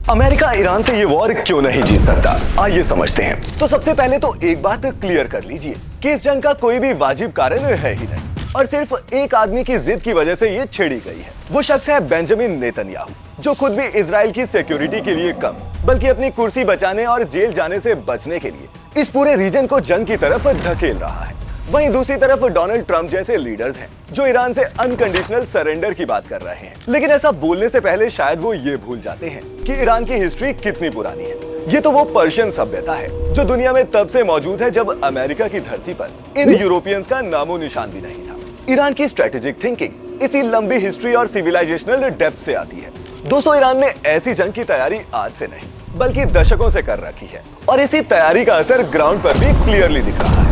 America Iran से ये war क्यों नहीं जीत सकता, आइए समझते हैं। तो सबसे पहले तो एक बात क्लियर कर लीजिए कि इस जंग का कोई भी वाजिब कारण है ही नहीं और सिर्फ एक आदमी की जिद की वजह से ये छेड़ी गई है। वो शख्स है बेंजामिन नेतन्याहू, जो खुद भी इजराइल की सिक्योरिटी के लिए कम बल्कि अपनी कुर्सी बचाने और जेल जाने से बचने के लिए इस पूरे रीजन को जंग की तरफ धकेल रहा है। वहीं दूसरी तरफ डोनाल्ड ट्रंप जैसे लीडर्स हैं जो ईरान से अनकंडीशनल सरेंडर की बात कर रहे हैं, लेकिन ऐसा बोलने से पहले शायद वो ये भूल जाते हैं कि ईरान की हिस्ट्री कितनी पुरानी है। ये तो वो पर्शियन सभ्यता है जो दुनिया में तब से मौजूद है जब अमेरिका की धरती पर इन यूरोपियंस का नामो निशान भी नहीं था। ईरान की स्ट्रेटेजिक थिंकिंग इसी लंबी हिस्ट्री और सिविलाइजेशनल डेप्थ से आती है। दोस्तों, ईरान ने ऐसी जंग की तैयारी आज से नहीं बल्कि दशकों से कर रखी है और इसी तैयारी का असर ग्राउंड पर भी क्लियरली दिख रहा है।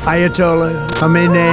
Ayatollah Khamenei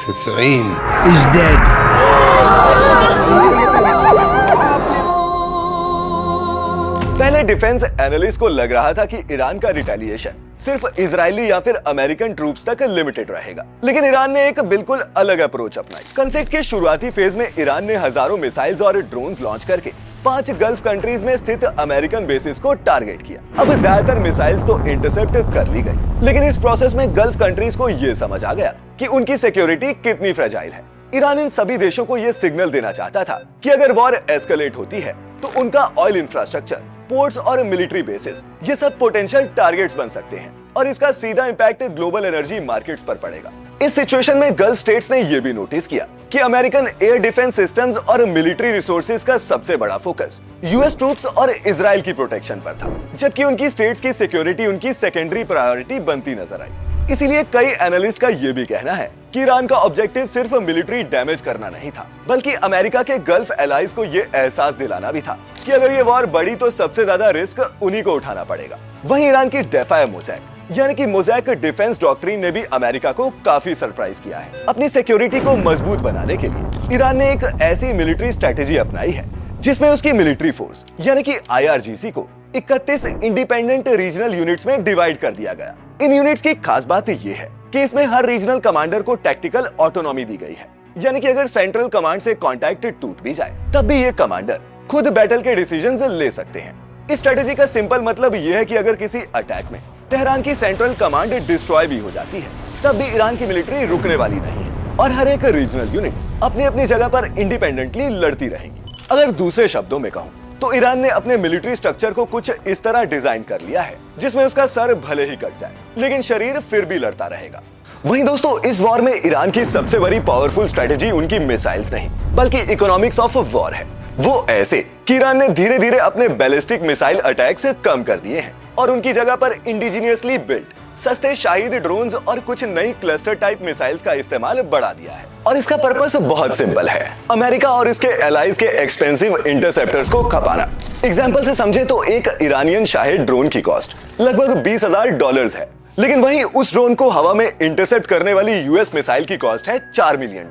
90 is dead. पहले डिफेंस एनालिस्ट को लग रहा था कि ईरान का रिटेलिएशन सिर्फ इजरायली या फिर अमेरिकन ट्रूप्स तक लिमिटेड रहेगा, लेकिन ईरान ने एक बिल्कुल अलग अप्रोच अपनाई। कॉन्फ्लिक्ट के शुरुआती फेज में ईरान ने हजारों मिसाइल्स और ड्रोन्स लॉन्च करके 5 गल्फ कंट्रीज में स्थित अमेरिकन बेसिस को टारगेट किया। अब ज्यादातर मिसाइल्स तो इंटरसेप्ट कर ली गई, लेकिन इस प्रोसेस में गल्फ कंट्रीज को ये समझ आ गया कि उनकी सिक्योरिटी कितनी फ्रेजाइल है। ईरान इन सभी देशों को ये सिग्नल देना चाहता था कि अगर वॉर एस्केलेट होती है तो उनका ऑयल इंफ्रास्ट्रक्चर, पोर्ट्स और मिलिट्री बेसिस ये सब पोटेंशियल टारगेट्स बन सकते हैं और इसका सीधा इंपैक्ट ग्लोबल एनर्जी मार्केट्स पर पड़ेगा। इस सिचुएशन में गल्फ स्टेट्स ने यह भी नोटिस किया कि अमेरिकन एयर डिफेंस सिस्टम्स और मिलिट्री रिसोर्सेज का सबसे बड़ा फोकस यूएस ट्रूप्स और इजराइल की प्रोटेक्शन पर था, जबकि उनकी स्टेट्स की सिक्योरिटी उनकी सेकेंडरी प्रायोरिटी बनती नजर आई। इसीलिए कई एनालिस्ट का यह भी कहना है कि ईरान का ऑब्जेक्टिव सिर्फ मिलिट्री डैमेज करना नहीं था, बल्कि अमेरिका के गल्फ एलाइज को यह एहसास दिलाना भी था कि अगर ये वॉर बढ़ी तो सबसे ज्यादा रिस्क उन्हीं को उठाना पड़ेगा। वहीं ईरान की डेफाय मोज़ैक यानी कि मोज़ैक डिफेंस डॉक्ट्रिन ने भी अमेरिका को काफी सरप्राइज किया है। अपनी सिक्योरिटी को मजबूत बनाने के लिए ईरान ने एक ऐसी मिलिट्री स्ट्रेटेजी अपनाई है जिसमें उसकी मिलिट्री फोर्स यानी कि IRGC को 31 इंडिपेंडेंट रीजनल यूनिट्स में डिवाइड कर दिया गया। इन यूनिट्स की खास बात ये है कि इसमें हर रीजनल कमांडर को टैक्टिकल ऑटोनॉमी दी गई है, यानी कि अगर सेंट्रल कमांड से कॉन्टैक्ट टूट भी जाए तब भी ये कमांडर खुद बैटल के डिसीजंस ले सकते हैं। इस स्ट्रेटेजी का सिंपल मतलब यह है कि अगर किसी अटैक में तेहरान की सेंट्रल कमांड डिस्ट्रॉय भी हो जाती है तब भी ईरान की मिलिट्री रुकने वाली नहीं है और हर एक रीजनल यूनिट अपनी अपनी जगह पर इंडिपेंडेंटली लड़ती रहेंगी। अगर दूसरे शब्दों में कहूं तो ईरान ने अपने मिलिट्री स्ट्रक्चर को कुछ इस तरह डिजाइन कर लिया है जिसमें उसका सर भले ही कट जाए लेकिन शरीर फिर भी लड़ता रहेगा। वहीं दोस्तों, इस वॉर में ईरान की सबसे बड़ी पावरफुल स्ट्रेटेजी उनकी मिसाइल्स नहीं बल्कि इकोनॉमिक्स ऑफ वॉर है। वो ऐसे कि ईरान ने धीरे धीरे अपने बैलिस्टिक मिसाइल अटैक्स कम कर दिए हैं और उनकी जगह पर इंडिजीनियसली बिल्ट सस्ते शाहिद ड्रोन्स और कुछ नई क्लस्टर टाइप मिसाइल्स का इस्तेमाल बढ़ा दिया है। और इसका पर्पस बहुत सिंपल है, अमेरिका और इसके एलाइज के एक्सपेंसिव इंटरसेप्टर्स को खपाना। एग्जाम्पल से समझे तो एक ईरानियन शाहिद ड्रोन की कॉस्ट लगभग $20,000 है, लेकिन वहीं उस ड्रोन को हवा में इंटरसेप्ट करने वाली यूएस मिसाइल की कॉस्ट है $4 मिलियन।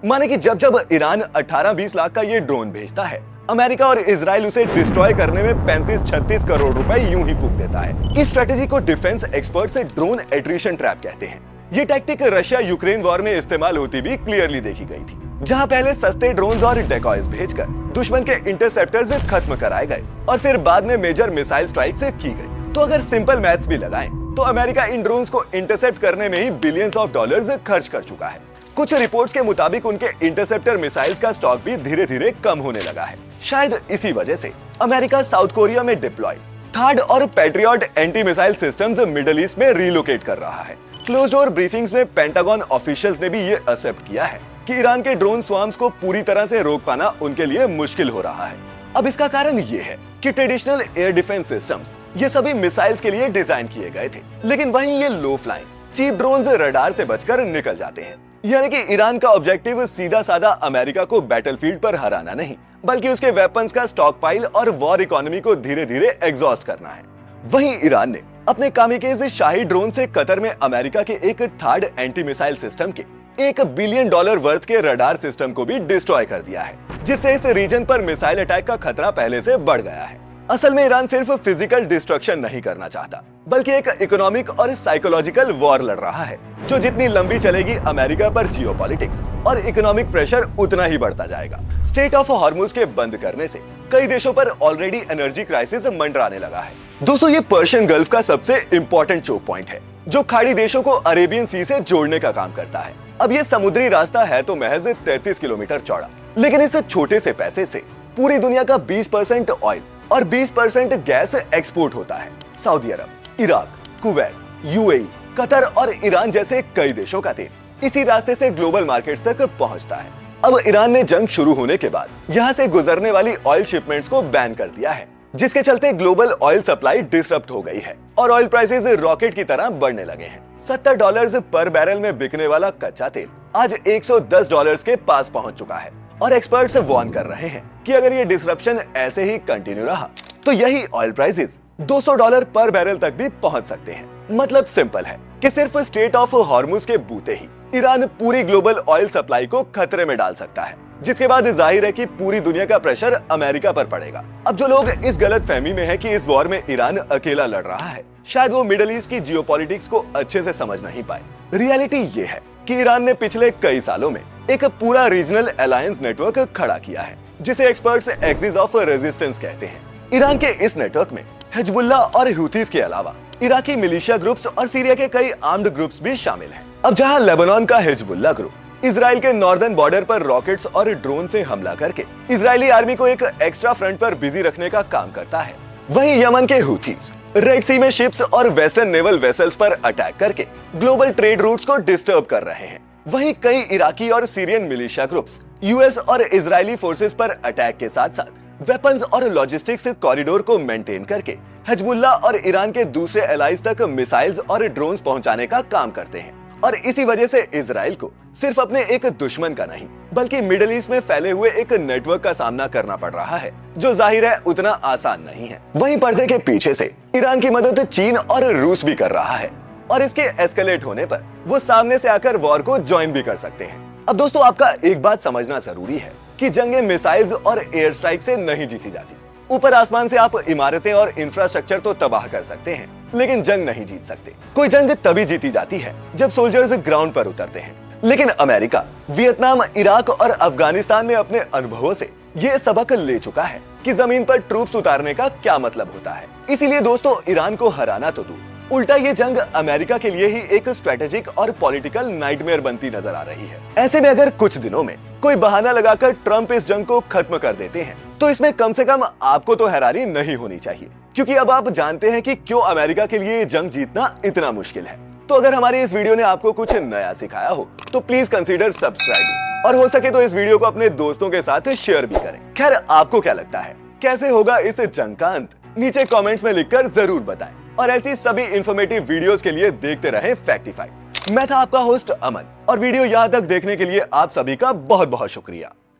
माने कि जब जब ईरान 18-20 लाख का ये ड्रोन भेजता है, अमेरिका और इजराइल उसे डिस्ट्रॉय करने में 35-36 करोड़ रुपए यूं ही फूंक देता है। इस स्ट्रेटेजी को defence experts drone attrition trap कहते हैं। ये टैक्टिक रशिया यूक्रेन वॉर में इस्तेमाल होती भी क्लियरली देखी गई थी, जहां पहले सस्ते ड्रोन्स और डेकॉयज भेजकर दुश्मन के इंटरसेप्टर्स खत्म कराए गए और फिर बाद में मेजर मिसाइल स्ट्राइक्स की गई। तो अगर सिंपल मैथ्स भी लगाएं तो अमेरिका इन ड्रोन्स को इंटरसेप्ट करने में ही बिलियंस ऑफ डॉलर्स खर्च कर चुका है। कुछ रिपोर्ट्स के मुताबिक उनके इंटरसेप्टर मिसाइल्स का स्टॉक भी धीरे धीरे कम होने लगा है। शायद इसी वजह से अमेरिका साउथ कोरिया में डिप्लॉयड थर्ड और patriot anti missile systems middle east में रिलोकेट कर रहा है। क्लोज डोर ब्रीफिंग्स में पेंटागन ऑफिशियल्स ने भी ये एक्सेप्ट किया है कि ईरान के ड्रोन स्वार्म्स को पूरी तरह से रोक पाना उनके लिए मुश्किल हो रहा है। अब इसका कारण ये है कि ट्रेडिशनल एयर डिफेंस सिस्टम्स ये सभी मिसाइल्स के लिए डिजाइन किए गए थे, लेकिन वहीं ये लो फ्लाइंग चीप ड्रोन्स रडार से बचकर निकल जाते हैं। यानी कि ईरान का ऑब्जेक्टिव सीधा साधा अमेरिका को बैटलफील्ड पर हराना नहीं बल्कि उसके वेपन्स का स्टॉक पाइल और वॉर इकोनॉमी को धीरे धीरे एग्जॉस्ट करना है। वहीं ईरान ने अपने कामिकेज शाही ड्रोन से कतर में अमेरिका के एक थर्ड एंटी मिसाइल सिस्टम के $1 बिलियन वर्थ के रडार सिस्टम को भी डिस्ट्रॉय कर दिया है, जिससे इस रीजन पर मिसाइल अटैक का खतरा पहले से बढ़ गया है। असल में ईरान सिर्फ फिजिकल डिस्ट्रक्शन नहीं करना चाहता बल्कि एक इकोनॉमिक और साइकोलॉजिकल वॉर लड़ रहा है, जो जितनी लंबी चलेगी अमेरिका पर जियोपॉलिटिक्स और इकोनॉमिक प्रेशर उतना ही बढ़ता जाएगा। स्ट्रेट ऑफ हॉर्मुज के बंद करने से कई देशों पर ऑलरेडी एनर्जी क्राइसिस मंडराने लगा है। दोस्तों, ये पर्शियन गल्फ का सबसे इंपॉर्टेंट चोक पॉइंट है, जो खाड़ी देशों को अरेबियन सी से जोड़ने का काम करता है। अब ये समुद्री रास्ता है तो महज 33 किलोमीटर चौड़ा, लेकिन इस छोटे से पैसे से पूरी दुनिया का 20% ऑयल और 20% गैस एक्सपोर्ट होता है। सऊदी अरब, इराक, कुवैत, यूएई, कतर और ईरान जैसे कई देशों का तेल इसी रास्ते से ग्लोबल मार्केट्स तक पहुंचता है। अब ईरान ने जंग शुरू होने के बाद यहां से गुजरने वाली ऑयल शिपमेंट्स को बैन कर दिया है, जिसके चलते ग्लोबल ऑयल सप्लाई डिसरप्ट हो गई है और ऑयल प्राइसेस रॉकेट की तरह बढ़ने लगे हैं। $70 पर बैरल में बिकने वाला कच्चा तेल आज $110 के पास पहुंच चुका है और एक्सपर्ट्स वार्न कर रहे हैं कि अगर ये डिसरप्शन ऐसे ही कंटिन्यू रहा तो यही ऑयल प्राइसेस $200 पर बैरल तक भी पहुंच सकते हैं। मतलब सिंपल है कि सिर्फ स्ट्रेट ऑफ हॉर्मुज के बूते ही ईरान पूरी ग्लोबल ऑयल सप्लाई को खतरे में डाल सकता है, जिसके बाद जाहिर है कि पूरी दुनिया का प्रेशर अमेरिका पर पड़ेगा। अब जो लोग इस गलत फहमी में है कि इस वॉर में ईरान अकेला लड़ रहा है, शायद वो मिडिल ईस्ट की जियोपॉलिटिक्स को अच्छे से समझ नहीं पाए। रियलिटी ये है कि ईरान ने पिछले कई सालों में एक पूरा रीजनल अलायंस नेटवर्क खड़ा किया है, जिसे एक्सपर्ट्स एक्सिस ऑफ रेजिस्टेंस कहते हैं। ईरान के इस नेटवर्क में हिजबुल्ला और हुतीज के अलावा इराकी मिलिशिया ग्रुप्स और सीरिया के कई आर्म्ड ग्रुप्स भी शामिल हैं। अब जहां लेबनान का हिजबुल्ला ग्रुप इजराइल के नॉर्दर्न बॉर्डर पर रॉकेट्स और ड्रोन से हमला करके इजरायली आर्मी को एक एक्स्ट्रा फ्रंट पर बिजी रखने का काम करता है, वहीं यमन के हुतीज रेड सी में शिप्स और वेस्टर्न नेवल वेसल्स पर अटैक करके ग्लोबल ट्रेड रूट्स को डिस्टर्ब कर रहे हैं। वहीं कई इराकी और सीरियन मिलिशिया ग्रुप्स यूएस और इजरायली फोर्सेस पर अटैक के साथ साथ वेपन्स और लॉजिस्टिक्स कॉरिडोर को मेंटेन करके हिजबुल्ला और ईरान के दूसरे एलाइज तक मिसाइल्स और ड्रोन्स पहुंचाने का काम करते हैं। और इसी वजह से इजराइल को सिर्फ अपने एक दुश्मन का नहीं बल्कि मिडिल ईस्ट में फैले हुए एक नेटवर्क का सामना करना पड़ रहा है, जो जाहिर है उतना आसान नहीं है। वहीं पर्दे के पीछे से ईरान की मदद चीन और रूस भी कर रहा है और इसके एस्केलेट होने पर वो सामने से आकर वॉर को ज्वाइन भी कर सकते हैं। अब दोस्तों, आपका एक बात समझना जरूरी है कि जंगें मिसाइल्स और एयर स्ट्राइक से नहीं जीती जाती। ऊपर आसमान से आप इमारतें और इंफ्रास्ट्रक्चर तो तबाह कर सकते हैं, लेकिन जंग नहीं जीत सकते। कोई जंग तभी जीती जाती है जब सोल्जर्स ग्राउंड पर उतरते हैं। लेकिन अमेरिका वियतनाम, इराक और अफगानिस्तान में अपने अनुभवों से ये सबक ले चुका है कि जमीन पर ट्रूप्स उतारने का क्या मतलब होता है। इसीलिए दोस्तों, ईरान को हराना तो दूर, उल्टा ये जंग अमेरिका के लिए ही एक स्ट्रेटेजिक और पॉलिटिकल नाइटमेयर बनती नजर आ रही है। ऐसे में अगर कुछ दिनों में कोई बहाना लगाकर ट्रंप इस जंग को खत्म कर देते हैं, तो इसमें कम से कम आपको तो हैरानी नहीं होनी चाहिए, क्योंकि अब आप जानते हैं कि क्यों अमेरिका के लिए ये जंग जीतना इतना मुश्किल है। तो अगर हमारी इस वीडियो ने आपको कुछ नया सिखाया हो तो प्लीज कंसीडर सब्सक्राइबिंग, और हो सके तो इस वीडियो को अपने दोस्तों के साथ शेयर भी करें। खैर, आपको क्या लगता है, कैसे होगा इस जंग का अंत? नीचे कमेंट्स में लिखकर जरूर बताएं। और ऐसी सभी इंफॉर्मेटिव वीडियोस के लिए देखते रहें फैक्टिफाई। मैं था आपका होस्ट अमन, और वीडियो यहाँ तक देखने के लिए आप सभी का बहुत बहुत शुक्रिया।